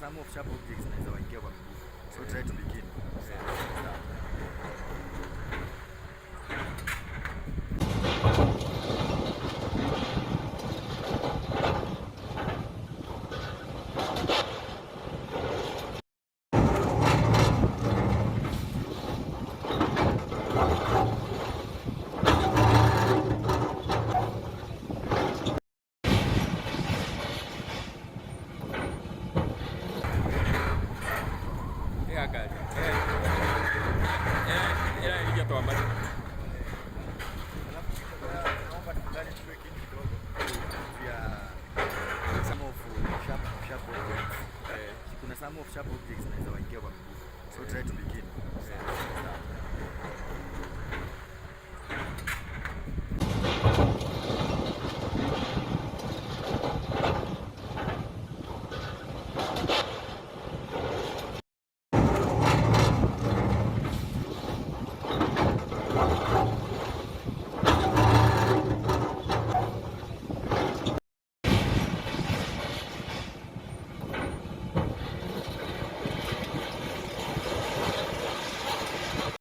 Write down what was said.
some of sharp objects zinaweza waingia kwa miguu. So try to begin. Some of sharp objects zinaweza waingia kwa miguu. So try to begin.